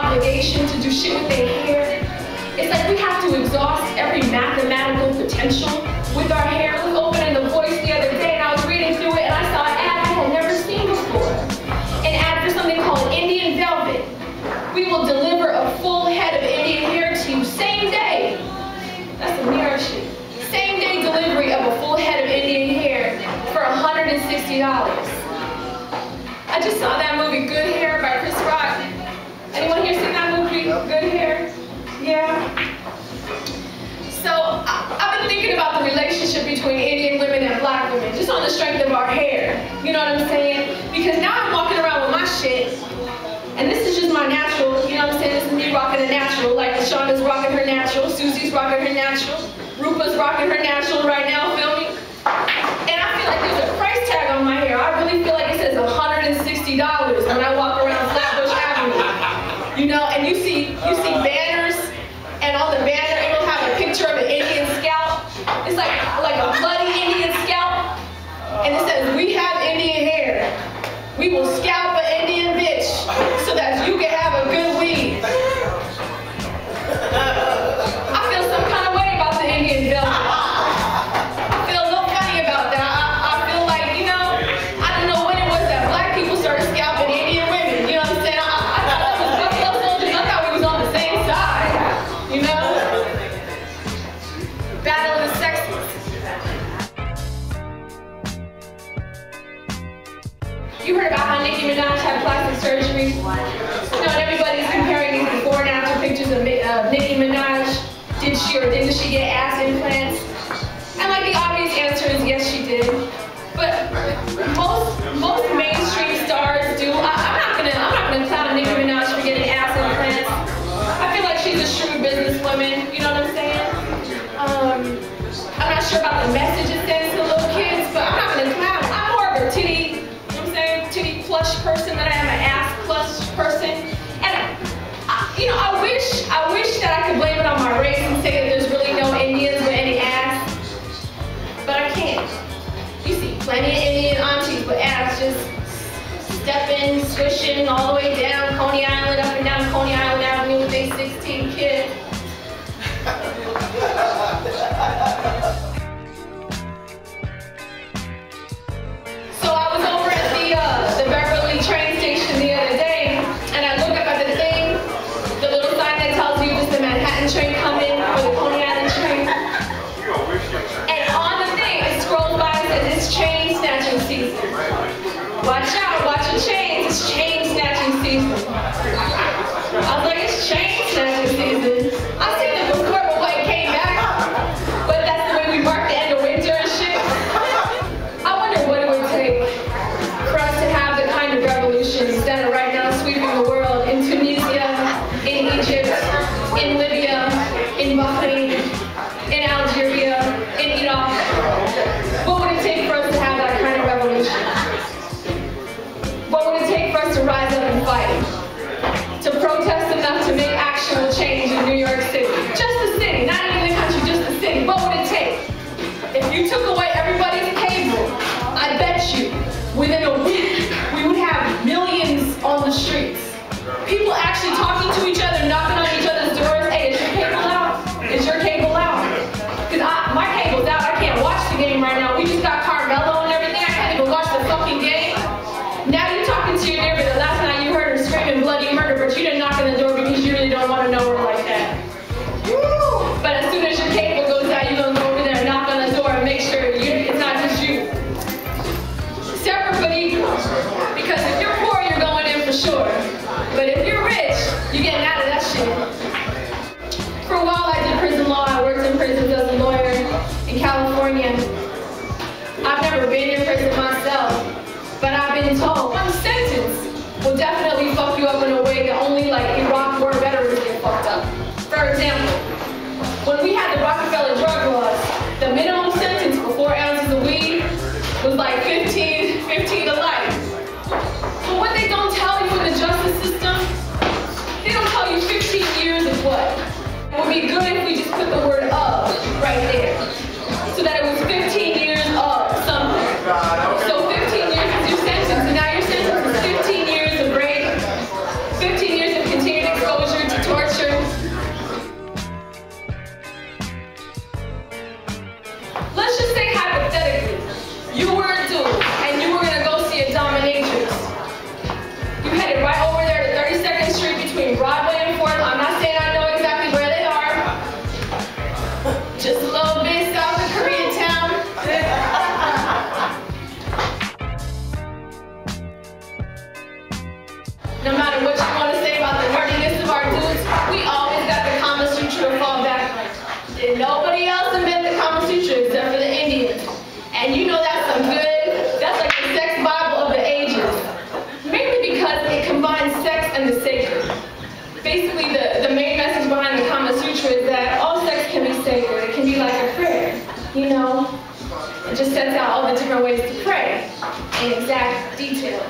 obligation to do shit with their hair. It's like we have to exhaust every mathematical potential with our hair. I was opening The Voice the other day and I was reading through it and I saw an ad I had never seen before. An ad for something called Indian Velvet. We will deliver a full head of Indian hair to you same day. That's some New York shit. Same day delivery of a full head of Indian hair for $160. I just saw that movie Good Hair by Chris Rock. Anyone here seen that movie, Good Hair? Yeah. So I've been thinking about the relationship between Indian women and black women, just on the strength of our hair. You know what I'm saying? Because now I'm walking around with my shit, and this is just my natural, you know what I'm saying? This is me rocking a natural, like Shonda's rocking her natural, Susie's rocking her natural, Roopa's rocking her natural right now, feel me? And I feel like there's a price tag on my hair. I really feel like it says $160 when I walk around Flatbush Avenue. You know, and you see banners, and on the banner it'll have a picture of an Indian scalp. It's like a bloody Indian scalp, and it says, "We have Indian hair. We will scalp an Indian bitch so that you can have a good weave." I feel some kind of way about the Indian velvet. I feel a little funny about that. I feel like, you know, I don't know when it was that black people started scalping Indian women. You know what I'm saying? I thought that was Buffalo Soldiers. I thought we was on the same side. You know? Battle of the sexes. You heard about how Nicki Minaj had plastic surgery? You know, and everybody's comparing these before and after pictures of Nicki Minaj. Did she or didn't she get ass implants? And like the obvious answer is yes, she did. But most mainstream stars do. I'm not gonna clown Nicki Minaj for getting ass implants. I feel like she's a shrewd businesswoman. You know what I'm saying? I'm not sure about the message it sends to little kids, but I'm not gonna clown. I'm more of a titty, you know what I'm saying, titty plush person than I am an ass plush person. And you know, I wish that I could blame it on my race and say that there's really no Indians with any ass, but I can't. You see plenty of Indian aunties with ass just stepping, swishing all the way down Coney Island, up and down Coney Island Avenue with their 16 kids. So I was over at the Beverly train station the other day, and I look up at the thing, the little sign that tells you it's the Manhattan train coming or the Coney Island train. And on the thing, it scrolls by and says it's chain snatching season. Watch out, watch your chains, it's chain snatching season. I was like, it's chain snatching season. I've seen it before, but when it came back, but that's the way we mark the end of winter and shit. I wonder what it would take for us to have the kind of revolutions that are right now sweeping the world in Tunisia, in Egypt, in Libya, in Bahrain, in Algeria, in Iraq. What would it take for us to have that kind of revolution? What would it take for us to rise up and fight? To protest enough to make actual change in New York City? Just the city, not even the country, just the city. What would it take? If you took away everybody's cable, I bet you, within a week, we would have millions on the streets. People actually talking to each other, knocking on each other's doors. Hey, is your cable out? Is your cable out? Because my cable's out. I can't watch the game right now. We just got Carmelo and everything. I can't even watch the fucking game. Now you're talking to your neighbor that last night you heard her screaming bloody murder, but you didn't knock on the door because you really don't want to know her like that. Woo! But as soon as your cable goes out, you're going to go over there and knock on the door and make sure it's not just you. Separate but equal. Because if you're poor, you're going in for sure. But if you're rich, you're getting out of that shit. For a while I did prison law. I worked in prisons as a lawyer in California. I've never been in prison myself, but I've been told one sentence will definitely fuck you up in a way that only like Iraq war veterans get fucked up. For example, when we had the Rockefeller drug laws, the minimum sentence for 4 ounces of weed was like 15 to life. But what they don't tell you in the justice system, they don't tell you 15 years of what? It would be good if we just put the word "of" right there, so that it was 15 years of something. So 15 years is your sentence, and now your sentence is 15 years of rape, 15 years of continued exposure you know, it just sets out all the different ways to pray in exact detail.